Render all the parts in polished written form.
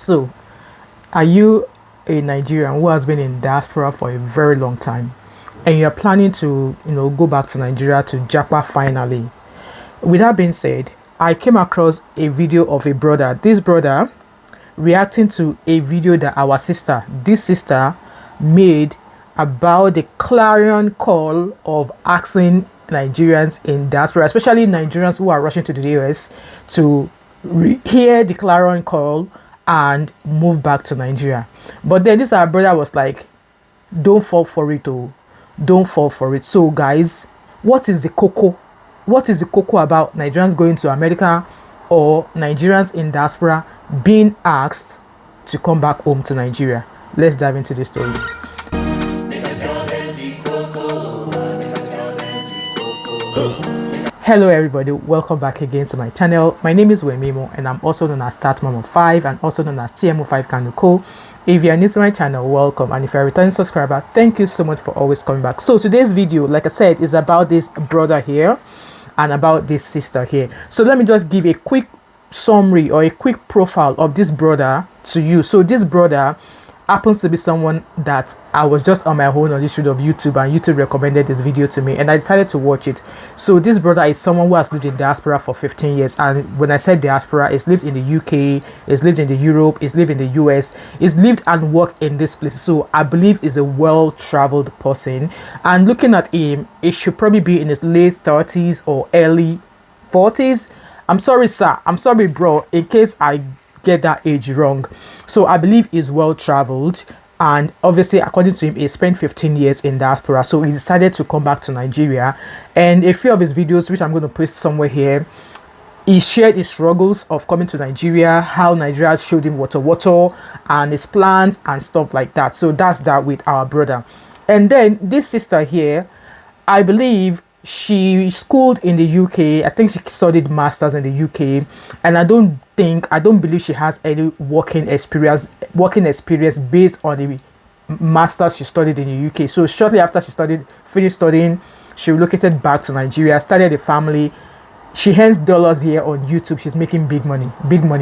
So, are you a Nigerian who has been in diaspora for a very long time and you're planning to, go back to Nigeria to Japa finally? With that being said, I came across a video of a brother. This brother reacting to a video that this sister made about the clarion call of asking Nigerians in diaspora, especially Nigerians who are rushing to the US, to hear the clarion call and move back to Nigeria. But then this our brother was like, don't fall for it, oh, don't fall for it. So guys, what is the cocoa? What is the cocoa about Nigerians going to America or Nigerians in diaspora being asked to come back home to Nigeria? Let's dive into this story. Hello everybody, welcome back again to my channel. My name is Wemimo and I'm also known as Start Mom of 5 and also known as TMO5 Kanuko. If you are new to my channel, welcome, and if you're a returning subscriber, thank you so much for always coming back. So today's video, like I said, is about this brother here and about this sister here. So let me just give a quick summary or a quick profile of this brother to you. So this brother happens to be someone that I was just on my own on this street of YouTube, and YouTube recommended this video to me and I decided to watch it. So this brother is someone who has lived in diaspora for 15 years, and when I said diaspora, he's lived in the UK, he's lived in the Europe, he's lived in the US, he's lived and worked in this place. So I believe he's a well-traveled person, and looking at him, he should probably be in his late 30s or early 40s. I'm sorry sir, I'm sorry bro, in case I get that age wrong. So I believe he's well traveled, and obviously according to him he spent 15 years in diaspora, so he decided to come back to Nigeria. And a few of his videos, which I'm going to post somewhere here, he shared his struggles of coming to Nigeria, how Nigeria showed him water and his plans and stuff like that. So that's that with our brother. And then this sister here, I believe she schooled in the UK. I think she studied masters in the UK, and I don't believe she has any working experience based on the masters she studied in the UK. So shortly after she finished studying, she relocated back to Nigeria, started a family. She earns dollars here on YouTube. She's making big money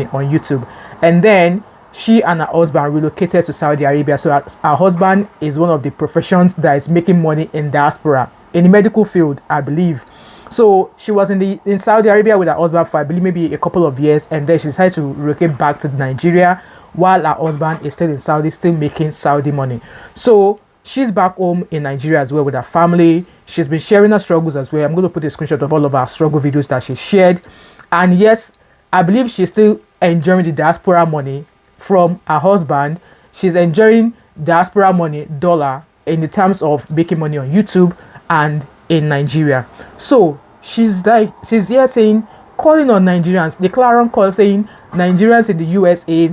on YouTube. And then she and her husband relocated to Saudi Arabia. So her husband is one of the professions that is making money in diaspora, in the medical field, I believe. So she was in Saudi Arabia with her husband for, I believe, maybe a couple of years, and then she decided to relocate back to Nigeria while her husband is still in Saudi, still making Saudi money. So she's back home in Nigeria as well with her family. She's been sharing her struggles as well. I'm going to put a screenshot of all of her struggle videos that she shared. And yes, I believe she's still enjoying the diaspora money from her husband. She's enjoying diaspora money, dollar, in the terms of making money on YouTube and in Nigeria. So she's here saying, calling on Nigerians, the clarion call saying Nigerians in the USA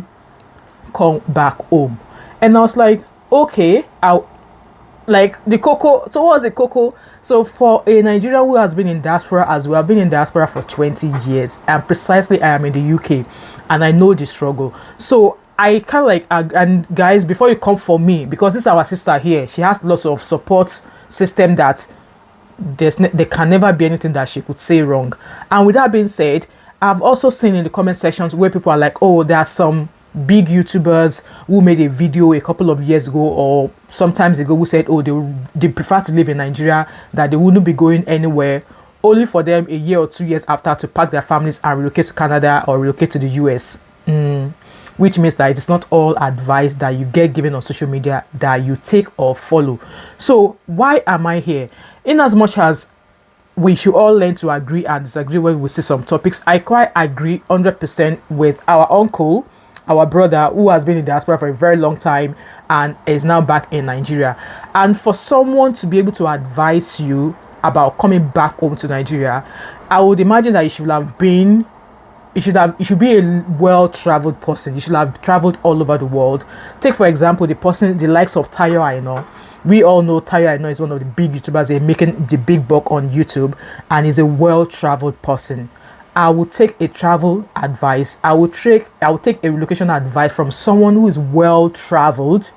come back home. And I was like, okay, like the cocoa. So what's the cocoa? So for a Nigerian who has been in diaspora as well, I've been in diaspora for 20 years, and precisely I am in the UK, and I know the struggle. So I kind of like, and guys, before you come for me, because this is our sister here, she has lots of support system that there can never be anything that she could say wrong. And with that being said, I've also seen in the comment sections where people are like, oh, there are some big YouTubers who made a video a couple of years ago or sometimes ago who said, oh, they prefer to live in Nigeria, that they wouldn't be going anywhere, only for them a year or 2 years after to pack their families and relocate to Canada or relocate to the US. Which means that it is not all advice that you get given on social media that you take or follow. So why am I here? In as much as we should all learn to agree and disagree when we see some topics, I quite agree 100% with our uncle, our brother, who has been in diaspora for a very long time and is now back in Nigeria. And for someone to be able to advise you about coming back home to Nigeria, I would imagine that you should be a well-traveled person. You should have traveled all over the world. Take for example the likes of Tayo Aino. We all know Tayo Aino is one of the big YouTubers. They're making the big buck on YouTube, and is a well-traveled person. I would take a travel advice. I would take a relocation advice from someone who is well-traveled,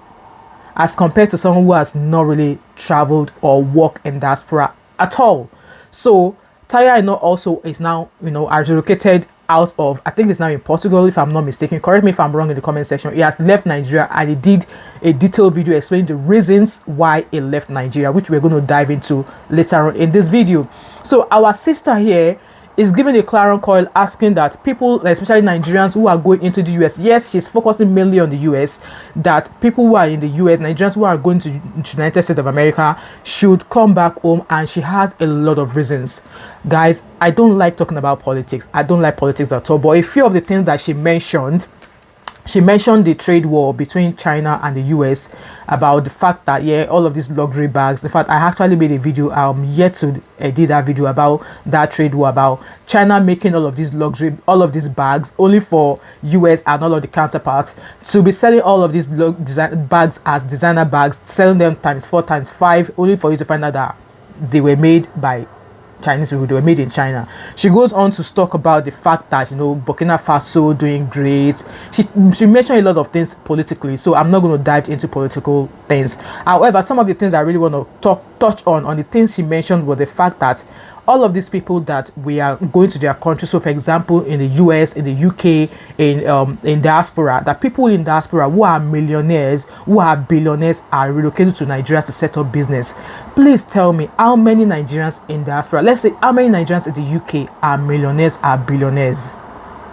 as compared to someone who has not really traveled or worked in diaspora at all. So Tayo Aino also is now, has relocated out of, I think it's now in Portugal, if I'm not mistaken. Correct me if I'm wrong in the comment section. He has left Nigeria, and he did a detailed video explaining the reasons why he left Nigeria, which we're going to dive into later on in this video. So our sister here is giving a clarion call, asking that people, especially Nigerians who are going into the US, yes, she's focusing mainly on the US, that people who are in the US, Nigerians who are going to United States of America, should come back home. And she has a lot of reasons. Guys, I don't like talking about politics. I don't like politics at all. But a few of the things that she mentioned the trade war between China and the US, about the fact that, yeah, all of these luxury bags. In fact, I actually made a video, yet to edit that video, about that trade war, about China making all of these bags only for US and all of the counterparts to be selling all of these bags as designer bags, selling them times 4 times 5, only for you to find out that they were made by Chinese people, they were made in China. She goes on to talk about the fact that, you know, Burkina Faso doing great. She mentioned a lot of things politically, so I'm not going to dive into political things. However, some of the things I really want to touch on the things she mentioned were the fact that all of these people that we are going to their country, so for example in the US, in the UK, in diaspora, that people in diaspora who are millionaires, who are billionaires, are relocated to Nigeria to set up business. Please tell me, how many Nigerians in diaspora, let's say how many Nigerians in the UK are millionaires, are billionaires?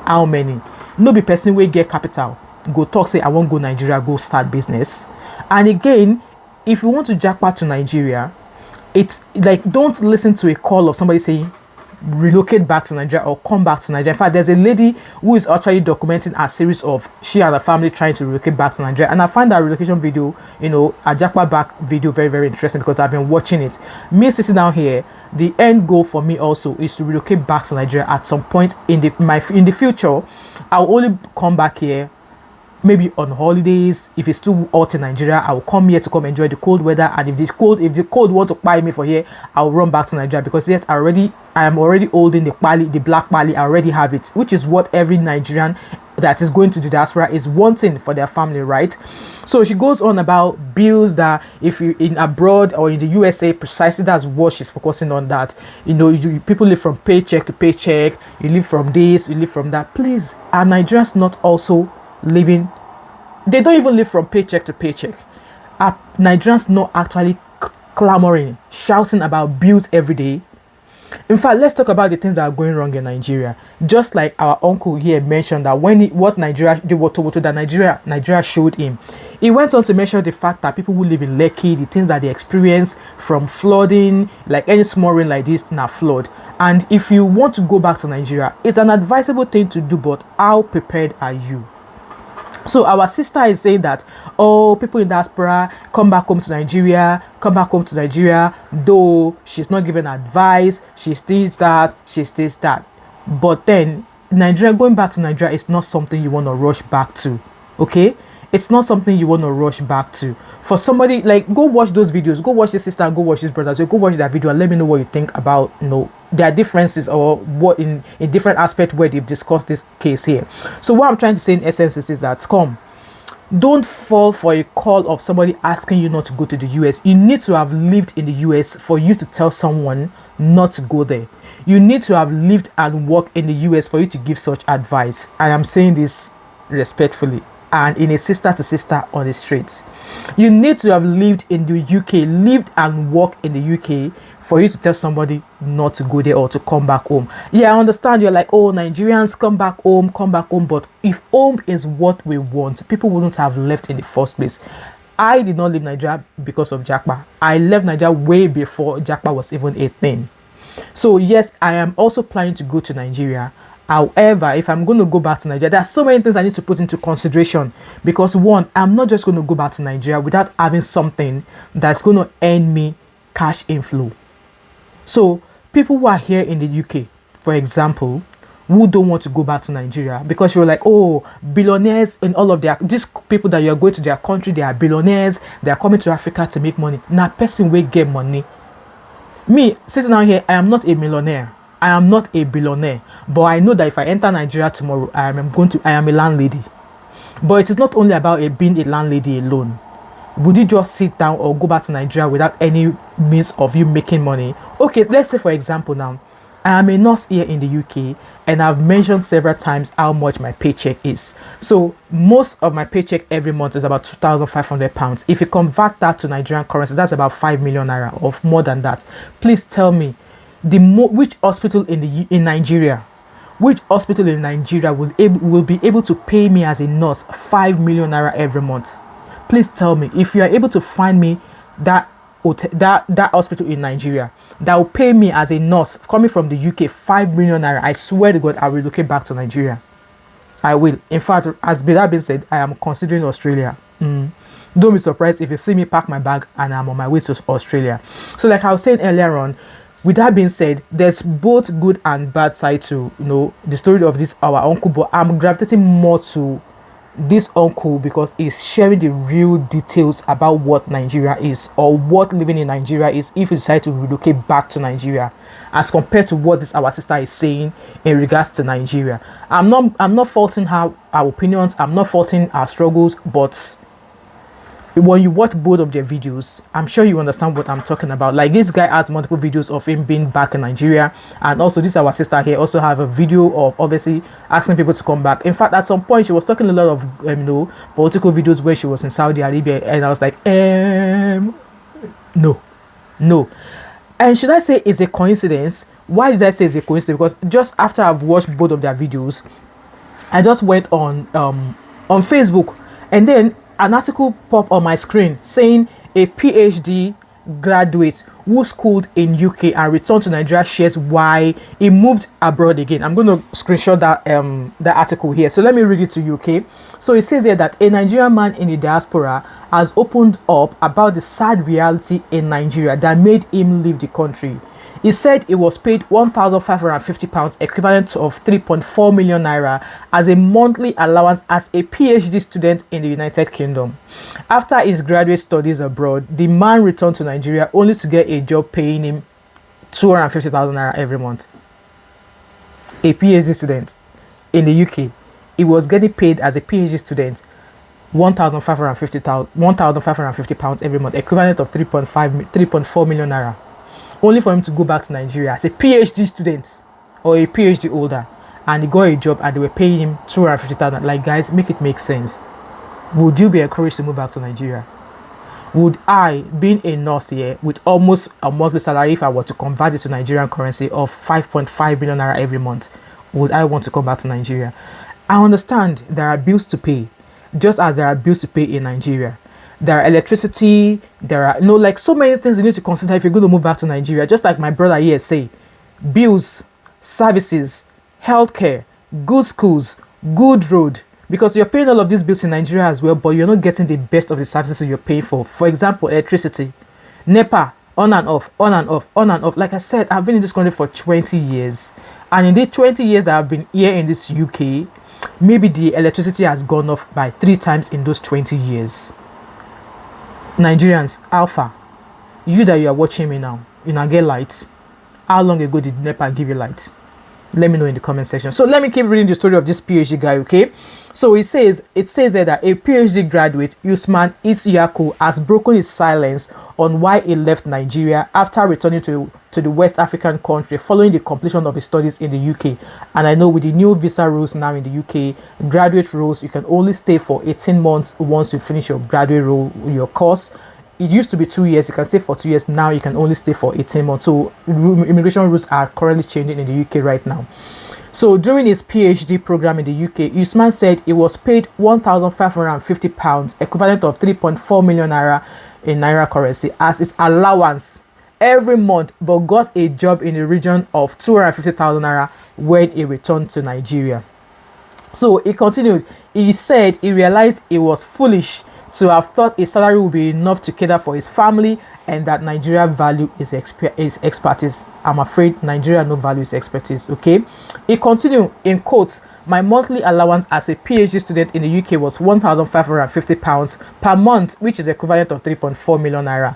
How many? No be person will get capital, go talk, say I won't go Nigeria, go start business. And again, if you want to jackpot to Nigeria, it's like, don't listen to a call of somebody saying relocate back to Nigeria or come back to Nigeria. In fact, there's a lady who is actually documenting a series of she and her family trying to relocate back to Nigeria, and I find that relocation video, you know, a jackpot back video, very, very interesting, because I've been watching it. Me sitting down here, the end goal for me also is to relocate back to Nigeria at some point in the future. I'll only come back here maybe on holidays. If it's too hot in Nigeria, I will come here to come enjoy the cold weather. And if the cold want to buy me for here, I'll run back to Nigeria, because yes, I am already holding the black pali. I already have it, which is what every Nigerian that is going to the diaspora is wanting for their family, right? So she goes on about bills, that if you're in abroad or in the USA, precisely that's what she's focusing on, that, you know, people live from paycheck to paycheck, you live from this, you live from that. Please, are Nigerians not also living? They don't even live from paycheck to paycheck. Are Nigerians not actually clamoring, shouting about bills every day? In fact, let's talk about the things that are going wrong in Nigeria. Just like our uncle here mentioned, that Nigeria showed him. He went on to mention the fact that people who live in Lekki, the things that they experience from flooding, like any small rain like this, now flood. And if you want to go back to Nigeria, it's an advisable thing to do, but how prepared are you? So our sister is saying that, oh, people in diaspora, come back home to Nigeria, though she's not giving advice, she states that. But then, going back to Nigeria is not something you want to rush back to, okay? It's not something you want to rush back to. For somebody, like, go watch those videos, go watch this sister and go watch this brother, so go watch that video and let me know what you think about, you know, their differences, or what in different aspect where they've discussed this case here. So what I'm trying to say in essence is that, don't fall for a call of somebody asking you not to go to the US. You need to have lived in the US for you to tell someone not to go there. You need to have lived and worked in the US for you to give such advice. I am saying this respectfully and in a sister to sister on the streets. You need to have lived in the UK, lived and worked in the UK for you to tell somebody not to go there or to come back home. Yeah, I understand you're like, oh, Nigerians, come back home, but if home is what we want, people wouldn't have left in the first place. I did not leave Nigeria because of Japa. I left Nigeria way before Japa was even a thing. So yes, I am also planning to go to Nigeria. However, if I'm going to go back to Nigeria, there are so many things I need to put into consideration, because one, I'm not just going to go back to Nigeria without having something that's going to earn me cash inflow. So people who are here in the UK, for example, who don't want to go back to Nigeria because you're like, oh, billionaires and all of these people that you're going to their country, they are billionaires, they are coming to Africa to make money. Now, person will get money. Me, sitting down here, I am not a millionaire. I am not a billionaire. But I know that if I enter Nigeria tomorrow, I am a landlady. But it is not only about being a landlady alone. Would you just sit down or go back to Nigeria without any means of you making money? Okay, let's say for example now, I am a nurse here in the UK, and I've mentioned several times how much my paycheck is. So most of my paycheck every month is about £2,500. If you convert that to Nigerian currency, that's about 5 million naira, or more than that. Please tell me, which hospital in Nigeria, will be able to pay me as a nurse 5 million naira every month? Please tell me if you are able to find me that hospital in Nigeria that will pay me as a nurse coming from the UK 5 million naira. I swear to God, I will relocate back to Nigeria. I will. In fact, as that being said, I am considering Australia. Don't be surprised if you see me pack my bag and I'm on my way to Australia. So like I was saying earlier on, with that being said, there's both good and bad side to the story of this our uncle, but I'm gravitating more to this uncle because he's sharing the real details about what Nigeria is, or what living in Nigeria is if you decide to relocate back to Nigeria, as compared to what this our sister is saying in regards to Nigeria. I'm not faulting our opinions, I'm not faulting our struggles, but when you watch both of their videos, I'm sure you understand what I'm talking about. Like, this guy has multiple videos of him being back in Nigeria, and also this our sister here also have a video of obviously asking people to come back. In fact, at some point she was talking a lot of political videos where she was in Saudi Arabia, and I was like, no. And should I say it's a coincidence? Why did I say it's a coincidence? Because just after I've watched both of their videos, I just went on Facebook, and then an article popped on my screen saying a PhD graduate who schooled in UK and returned to Nigeria shares why he moved abroad again. I'm going to screenshot that article here. So let me read it to you, okay? So it says here that a Nigerian man in the diaspora has opened up about the sad reality in Nigeria that made him leave the country. He said he was paid £1,550, equivalent of 3.4 million naira, as a monthly allowance as a PhD student in the United Kingdom. After his graduate studies abroad, the man returned to Nigeria only to get a job paying him 250,000 naira every month. A PhD student in the UK, he was getting paid as a PhD student £1,550 every month, equivalent of 3.4 million naira. Only for him to go back to Nigeria as a PhD student or a PhD holder, and he got a job and they were paying him 250,000. Like, guys, make it make sense. Would you be encouraged to move back to Nigeria? Would I, being a nurse here with almost a monthly salary, if I were to convert it to Nigerian currency of 5.5 billion naira every month, would I want to come back to Nigeria? I understand there are bills to pay, just as there are bills to pay in Nigeria. There are electricity, there are like so many things you need to consider if you're going to move back to Nigeria. Just like my brother here say, bills, services, healthcare, good schools, good road, because you're paying all of these bills in Nigeria as well, but you're not getting the best of the services you're paying for. For example, electricity, NEPA, on and off. Like I said, I've been in this country for 20 years, and in the 20 years that I've been here in this UK, maybe the electricity has gone off by 3 times in those 20 years. Nigerians, Alpha, you that you are watching me now, you now get light. How long ago did NEPA give you light? Let me know in the comment section. So let me keep reading the story of this PhD guy, okay? So it says there that a PhD graduate, Usman Isyaku, has broken his silence on why he left Nigeria after returning to the West African country following the completion of his studies in the UK. And I know with the new visa rules now in the UK, graduate roles, you can only stay for 18 months once you finish your graduate role, your course. It used to be 2 years, you can stay for 2 years, now you can only stay for 18 months. So immigration rules are currently changing in the UK right now. So during his PhD program in the UK, Usman said he was paid £1,550, equivalent of 3.4 million naira in naira currency, as his allowance every month, but got a job in the region of 250,000 naira when he returned to Nigeria. So he continued, he said he realized he was foolish to have thought his salary would be enough to cater for his family, and that Nigeria value his expertise. I'm afraid Nigeria no value his expertise, okay? He continued, in quotes, my monthly allowance as a PhD student in the UK was £1,550 per month, which is equivalent of 3.4 million naira.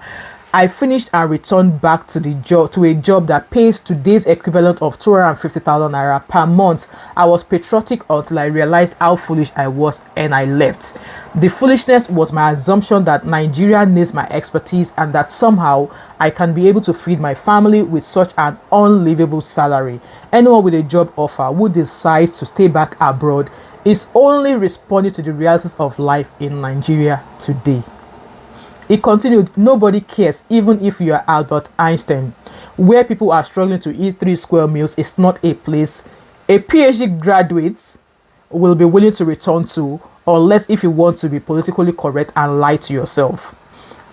I finished and returned back to a job that pays today's equivalent of 250,000 naira per month. I was patriotic until I realized how foolish I was, and I left. The foolishness was my assumption that Nigeria needs my expertise and that somehow I can be able to feed my family with such an unlivable salary. Anyone with a job offer who decides to stay back abroad is only responding to the realities of life in Nigeria today. It continued, nobody cares even if you are Albert Einstein. Where people are struggling to eat 3 square meals is not a place a PhD graduate will be willing to return to, unless if you want to be politically correct and lie to yourself.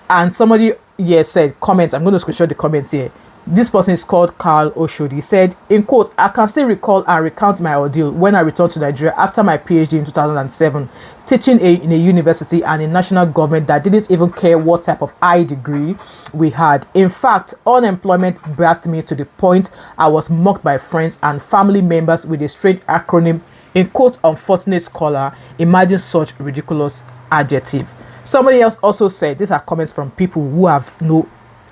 And somebody here said, comments, I'm going to screenshot the comments here. This person is called Carl Oshodi. He said, in quote, I can still recall and recount my ordeal when I returned to Nigeria after my PhD in 2007, teaching in a university and a national government that didn't even care what type of high degree we had. In fact, unemployment brought me to the point I was mocked by friends and family members with a strange acronym, in quote, unfortunate scholar. Imagine such ridiculous adjective. Somebody else also said, these are comments from people who have no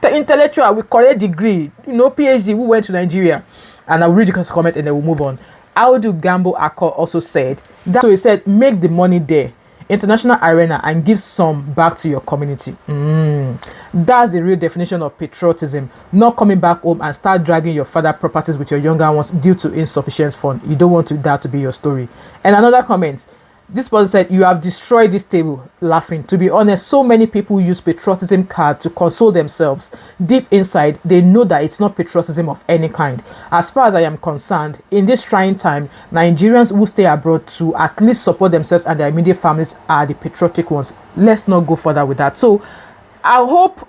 intellectual with correct degree, PhD, who went to Nigeria. And I'll read the comment and then we'll move on. Audu Gambo Akko also said that, so he said, make the money there, international arena, and give some back to your community. That's the real definition of patriotism. Not coming back home and start dragging your father properties with your younger ones due to insufficient fund. You don't want that to be your story. And another comment, this person said, you have destroyed this table, laughing. To be honest, so many people use patriotism card to console themselves. Deep inside, they know that it's not patriotism of any kind. As far as I am concerned, in this trying time, Nigerians who stay abroad to at least support themselves and their immediate families are the patriotic ones. Let's not go further with that. So I hope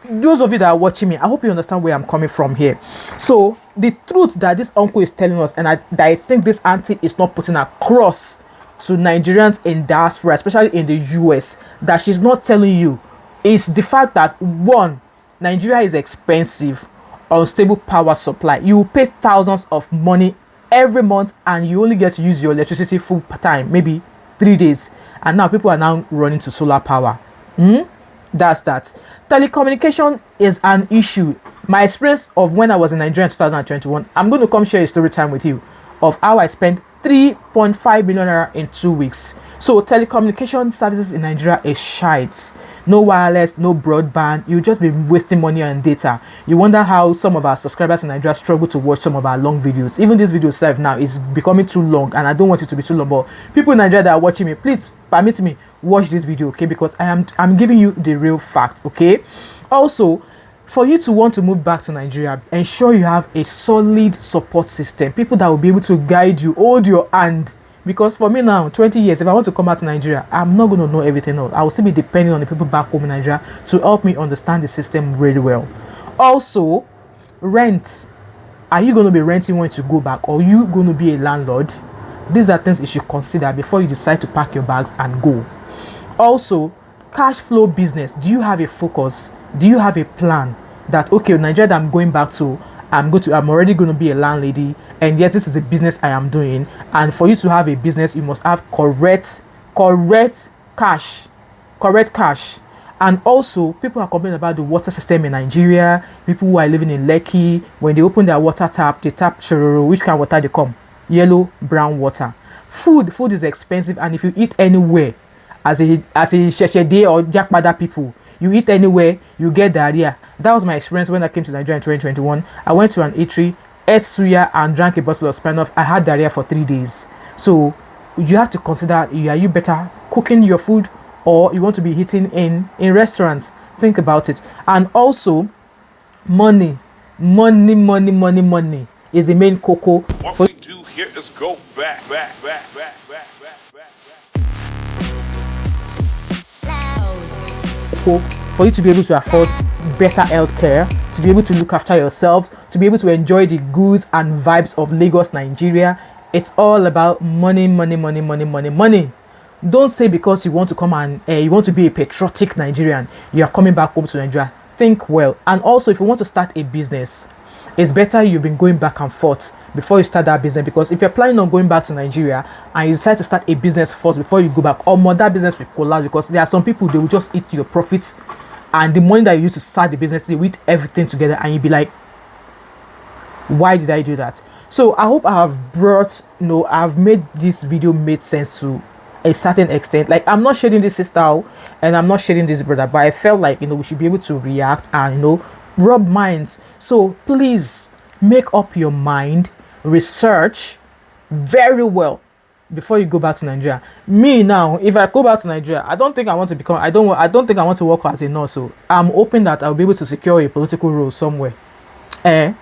those of you that are watching me, I hope you understand where I'm coming from here. So the truth that this uncle is telling us, and I think this auntie is not putting across to Nigerians in diaspora, especially in the US, that she's not telling you, is the fact that, one, Nigeria is expensive, unstable power supply. You pay thousands of money every month and you only get to use your electricity full time, maybe 3 days. And now people are now running to solar power. That's that. Telecommunication is an issue. My experience of when I was in Nigeria in 2021, I'm going to come share a story time with you of how I spent 3.5 million naira in 2 weeks. So telecommunication services in Nigeria is shite. No wireless, no broadband. You just be wasting money on data. You wonder how some of our subscribers in Nigeria struggle to watch some of our long videos. Even this video itself now is becoming too long, and I don't want it to be too long. But people in Nigeria that are watching me, please permit me watch this video, okay? Because I'm giving you the real fact, okay? Also, for you to want to move back to Nigeria, ensure you have a solid support system. People that will be able to guide you, hold your hand. Because for me now, 20 years, if I want to come back to Nigeria, I'm not going to know everything else. I will still be depending on the people back home in Nigeria to help me understand the system really well. Also, rent. Are you going to be renting when you go back, or are you going to be a landlord? These are things you should consider before you decide to pack your bags and go. Also, cash flow business. Do you have a focus? Do you have a plan that, okay, Nigeria that I'm going back to, I'm already going to be a landlady, and yes, this is a business I am doing. And for you to have a business, you must have correct cash. And also, people are complaining about the water system in Nigeria. People who are living in Lekki, when they open their water tap, they tap chororo. Which kind of water they come? Yellow, brown water. Food is expensive, and if you eat anywhere, as a Sheshede or Jakpada people, you eat anywhere, you get diarrhea. That was my experience when I came to Nigeria in 2021. I went to an eatery, ate suya, and drank a bottle of Smirnoff. I had diarrhea for 3 days. So you have to consider, are you better cooking your food, or you want to be eating in restaurants? Think about it. And also, money is the main cocoa. What we do here is go back. For you to be able to afford better healthcare, to be able to look after yourselves, to be able to enjoy the goods and vibes of Lagos, Nigeria. It's all about money. Don't say because you want to come and you want to be a patriotic Nigerian, you are coming back home to Nigeria. Think well. And also, if you want to start a business, it's better you've been going back and forth before you start that business. Because if you're planning on going back to Nigeria and you decide to start a business first before you go back, or more, that business will collapse, because there are some people, they will just eat your profits, and the money that you use to start the business, they will eat everything together, and you'll be like, why did I do that? So I hope I have I've made this video made sense to a certain extent. Like, I'm not shading this sister out and I'm not shading this brother, but I felt like, we should be able to react and, rub minds. So please make up your mind, research very well before you go back to Nigeria. Me now, if I go back to Nigeria, I don't think I want to become. I don't think I want to work as a nurse. So I'm hoping that I'll be able to secure a political role somewhere. Eh,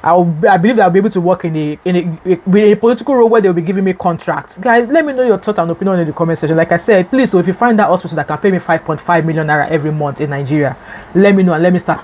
I believe that I'll be able to work with a political role where they'll be giving me contracts. Guys, let me know your thought and opinion in the comment section. Like I said, please, so if you find that hospital that can pay me 5.5 million naira every month in Nigeria, let me know and let me start,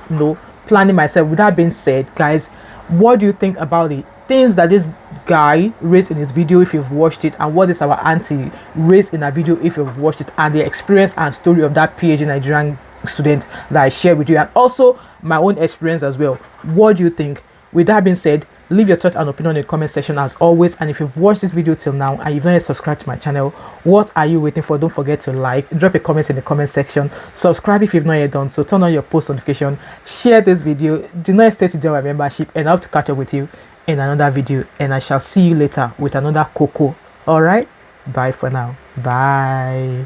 planning myself. With that being said, guys, what do you think about it? Things that this guy raised in his video, if you've watched it, and what is our auntie raised in her video, if you've watched it, and the experience and story of that PhD Nigerian student that I shared with you, and also my own experience as well. What do you think? With that being said, leave your thought and opinion in the comment section as always. And if you've watched this video till now and you've not yet subscribed to my channel, what are you waiting for? Don't forget to like, drop a comment in the comment section, subscribe if you've not yet done so, turn on your post notification, share this video, do not hesitate to join my membership, and I hope to catch up with you in another video. And I shall see you later with another cocoa. All right, bye for now. Bye.